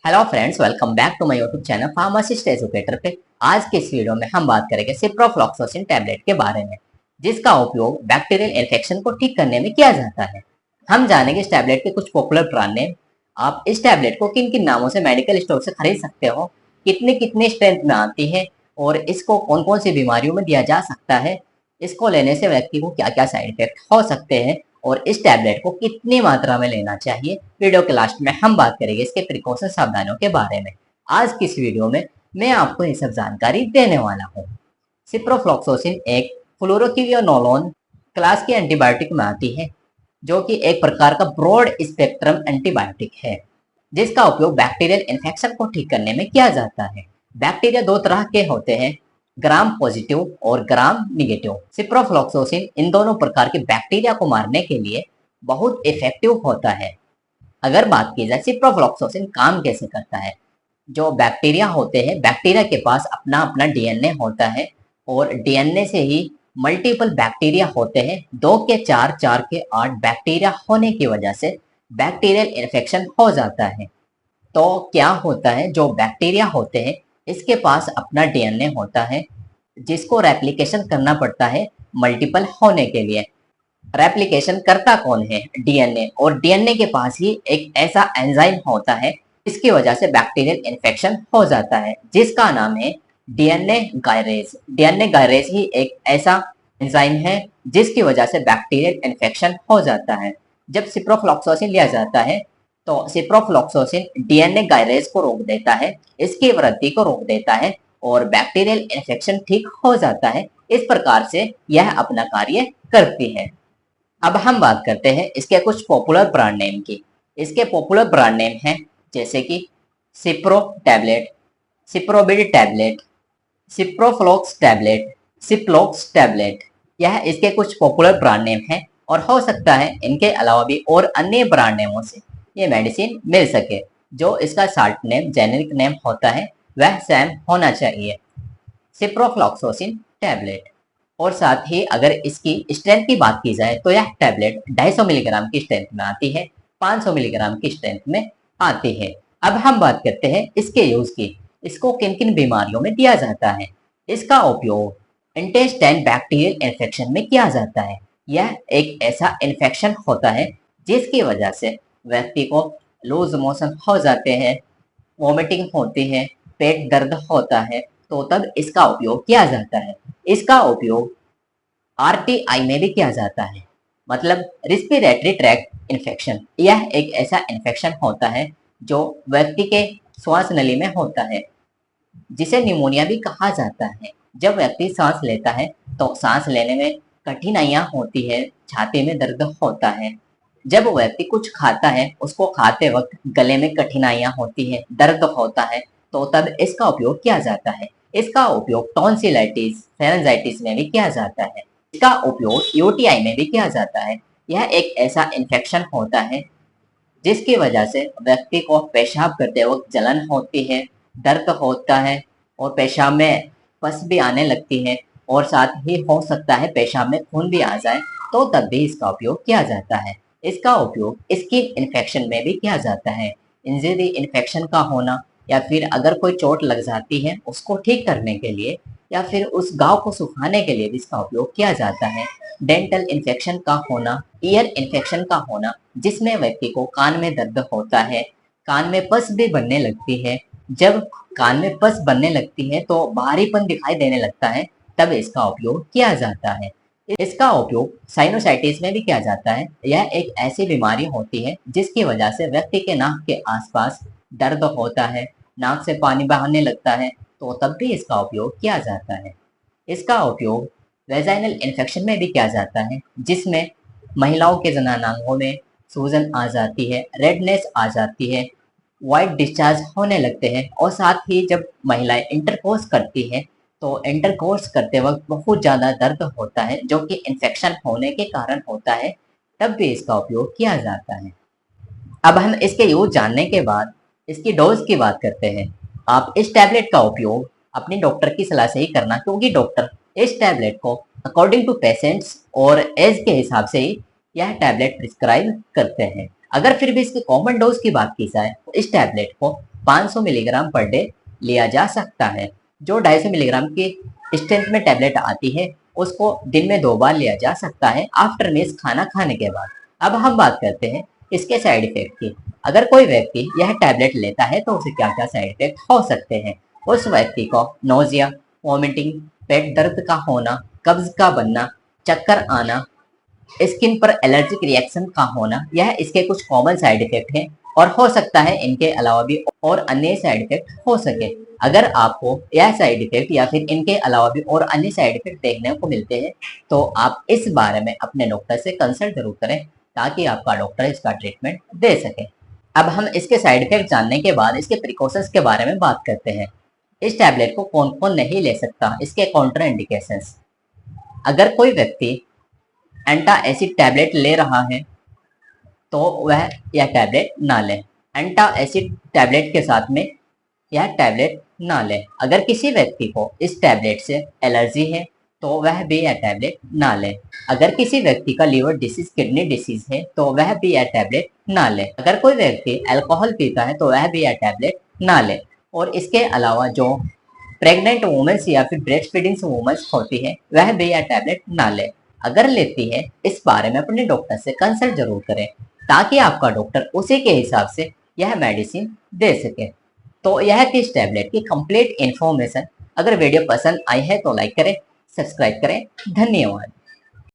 Hello friends, welcome back to my YouTube channel pharmacist educator पे। आज के इस वीडियो में हम बात करेंगे सिप्रोफ्लॉक्सासिन टैबलेट के बारे में, जिसका उपयोग बैक्टीरियल इन्फेक्शन को ठीक करने में किया जाता है। हम जानेंगे इस टैबलेट के कुछ पॉपुलर ब्रांड नेम। आप इस टैबलेट को किन किन नामों से मेडिकल स्टोर से खरीद सकते हो, कितने कितने स्ट्रेंथ में आती है और इसको कौन कौन सी बीमारियों में दिया जा सकता है, इसको लेने से व्यक्ति को क्या क्या साइड इफेक्ट हो सकते हैं और इस टैबलेट को कितनी मात्रा में लेना चाहिए। वीडियो के लास्ट में हम बात करेंगे इसके प्रिकॉशन सावधानियों के बारे में। आज की इस वीडियो में मैं आपको ये सब जानकारी देने वाला हूँ। सिप्रोफ्लॉक्सासिन एक फ्लोरोक्विनोलोन क्लास की एंटीबायोटिक में आती है, जो कि एक प्रकार का ब्रॉड स्पेक्ट्रम एंटीबायोटिक है, जिसका उपयोग बैक्टीरियल इन्फेक्शन को ठीक करने में किया जाता है। बैक्टीरिया दो तरह के होते हैं, ग्राम पॉजिटिव और ग्राम निगेटिव। सिप्रोफ्लॉक्सासिन इन दोनों प्रकार के बैक्टीरिया को मारने के लिए बहुत इफेक्टिव होता है। अगर बात की जाए सिप्रोफ्लॉक्सासिन काम कैसे करता है, जो बैक्टीरिया होते हैं, बैक्टीरिया के पास अपना अपना डीएनए होता है और डीएनए से ही मल्टीपल बैक्टीरिया होते हैं। 2 के 4, 4 के 8 बैक्टीरिया होने की वजह से बैक्टीरियल इन्फेक्शन हो जाता है। तो क्या होता है, जो बैक्टीरिया होते हैं इसके पास अपना डीएनए होता है, जिसको रेप्लिकेशन करना पड़ता है मल्टीपल होने के लिए। रेप्लिकेशन करता कौन है? डीएनए। और डीएनए के पास ही एक ऐसा एंजाइम होता है इसकी वजह से बैक्टीरियल इन्फेक्शन हो जाता है, जिसका नाम है डीएनए गायरेज। डीएनए गायरेज ही एक ऐसा एंजाइम है जिसकी वजह से बैक्टीरियल इन्फेक्शन हो जाता है। जब सिप्रोफ्लॉक्सासिन लिया जाता है तो सिप्रोफ्लॉक्सासिन डीएनए गायरेज को रोक देता है, इसकी वृद्धि को रोक देता है और बैक्टीरियल इन्फेक्शन ठीक हो जाता है। इस प्रकार से यह अपना कार्य करती है। अब हम बात करते हैं इसके कुछ पॉपुलर ब्रांड नेम की। इसके पॉपुलर ब्रांड नेम हैं जैसे कि Cipro tablet, Ciprobid tablet, Ciproflox tablet, Ciplox tablet. यह इसके कुछ पॉपुलर ब्रांड नेम हैं और हो सकता है इनके अलावा भी और अन्य ब्रांड नेमों से ये मेडिसिन मिल सके। जो इसका शार्ट नेम, जेनेरिक नेम होता है, वह सेम होना चाहिए, सिप्रोफ्लॉक्सासिन टैबलेट। और साथ ही अगर इसकी स्ट्रेंथ की बात की जाए तो यह टैबलेट 250 मिलीग्राम की स्ट्रेंथ में आती है, 500 मिलीग्राम की स्ट्रेंथ में आती है। अब हम बात करते हैं इसके यूज की। इसको किन किन बीमारियों में दिया जाता है। इसका उपयोग इंटेस्टाइन बैक्टीरियल इन्फेक्शन में किया जाता है। यह एक ऐसा इन्फेक्शन होता है जिसकी वजह से व्यक्ति को लूज मोशन हो जाते हैं, वॉमिटिंग होती है, पेट दर्द होता है, तो तब इसका उपयोग किया जाता है। इसका उपयोग आरटीआई में भी किया जाता है, मतलब रिस्पिरेटरी ट्रैक्ट इन्फेक्शन। यह एक ऐसा इन्फेक्शन होता है जो व्यक्ति के श्वास नली में होता है, जिसे निमोनिया भी कहा जाता है। जब व्यक्ति सांस लेता है तो सांस लेने में कठिनाइयां होती है, छाती में दर्द होता है। जब व्यक्ति कुछ खाता है, उसको खाते वक्त गले में कठिनाइयां होती है, दर्द होता है, तो तब इसका उपयोग किया जाता है। इसका उपयोग टॉन्सिलाइटिस, फेरेंजाइटिस में भी किया जाता है। इसका उपयोग यूटीआई में भी किया जाता है। यह एक ऐसा इन्फेक्शन होता है जिसकी वजह से व्यक्ति को पेशाब करते वक्त जलन होती है, दर्द होता है और पेशाब में पस भी आने लगती है और साथ ही हो सकता है पेशाब में खून भी आ जाए, तो तब भी इसका उपयोग किया जाता है। इसका उपयोग स्किन इन्फेक्शन में भी किया जाता है। इंजरी इन्फेक्शन का होना या फिर अगर कोई चोट लग जाती है उसको ठीक करने के लिए या फिर उस घाव को सुखाने के लिए भी इसका उपयोग किया जाता है। डेंटल इन्फेक्शन का होना, ईयर इन्फेक्शन का होना, जिसमें व्यक्ति को कान में दर्द होता है, कान में पस भी बनने लगती है। जब कान में पस बनने लगती है तो भारीपन दिखाई देने लगता है, तब इसका उपयोग किया जाता है। इसका उपयोग साइनोसाइटिस में भी किया जाता है। यह एक ऐसी बीमारी होती है जिसकी वजह से व्यक्ति के नाक के आसपास दर्द होता है, नाक से पानी बहाने लगता है, तो तब भी इसका उपयोग किया जाता है। इसका उपयोग वेजाइनल इन्फेक्शन में भी किया जाता है, जिसमें महिलाओं के जननांगों में सूजन आ जाती है, रेडनेस आ जाती है, व्हाइट डिस्चार्ज होने लगते हैं और साथ ही जब महिलाएं इंटरकोर्स करती हैं तो इंटरकोर्स करते वक्त बहुत ज़्यादा दर्द होता है, जो कि इन्फेक्शन होने के कारण होता है, तब भी इसका उपयोग किया जाता है। अब हम इसके यूज जानने के बाद इसकी डोज की बात करते हैं। आप इस टैबलेट का उपयोग अपने डॉक्टर की सलाह से ही करना, क्योंकि डॉक्टर इस टैबलेट को अकॉर्डिंग टू पेशेंट्स और एज के हिसाब से ही यह टैबलेट प्रिस्क्राइब करते हैं। अगर फिर भी इसकी कॉमन डोज की बात की जाए तो इस टैबलेट को 500 मिलीग्राम पर डे लिया जा सकता है। जो 250 मिलीग्राम की स्ट्रेंथ में टैबलेट आती है उसको दिन में 2 बार लिया जा सकता है आफ्टर मील्स, खाना खाने के बाद। अब हम बात करते हैं इसके साइड इफेक्ट की। अगर कोई व्यक्ति यह टैबलेट लेता है तो उसे क्या क्या साइड इफेक्ट हो सकते हैं। उस व्यक्ति को नोजिया, वॉमिटिंग, पेट दर्द का होना, कब्ज का बनना, चक्कर आना, स्किन पर एलर्जिक रिएक्शन का होना, यह इसके कुछ कॉमन साइड इफेक्ट हैं और हो सकता है इनके अलावा भी और अन्य साइड इफेक्ट हो सके। अगर आपको यह साइड इफेक्ट या फिर इनके अलावा भी और अन्य साइड इफेक्ट देखने को मिलते हैं तो आप इस बारे में अपने डॉक्टर से कंसल्ट जरूर करें ताकि आपका डॉक्टर इसका ट्रीटमेंट दे सके। अब हम इसके साइड इफेक्ट जानने के बाद इसके प्रिकॉशंस के बारे में बात करते हैं। इस टैबलेट को कौन कौन नहीं ले सकता, इसके काउंटर इंडिकेशंस। अगर कोई व्यक्ति एंटा एसिड टैबलेट ले रहा है तो वह यह टैबलेट ना ले। एंटा एसिड टैबलेट के साथ में यह टैबलेट ना ले। अगर किसी व्यक्ति को इस टैबलेट से एलर्जी है तो वह भी यह टैबलेट ना ले। अगर किसी व्यक्ति का लीवर डिसीज, किडनी डिसीज है तो वह भी यह टैबलेट ना ले। अगर कोई व्यक्ति अल्कोहल पीता है तो वह भी यह टैबलेट ना ले। और इसके अलावा जो प्रेग्नेंट वुमेन्स या फिर ब्रेस्ट फीडिंग वुमेन्स होती है वह भी यह टैबलेट ना ले। अगर लेती है इस बारे में अपने डॉक्टर से कंसल्ट जरूर करें ताकि आपका डॉक्टर उसी के हिसाब से यह मेडिसिन दे सके। तो यह थी इस टैबलेट की कंप्लीट इन्फॉर्मेशन। अगर वीडियो पसंद आई है तो लाइक करें, सब्सक्राइब करें। धन्यवाद।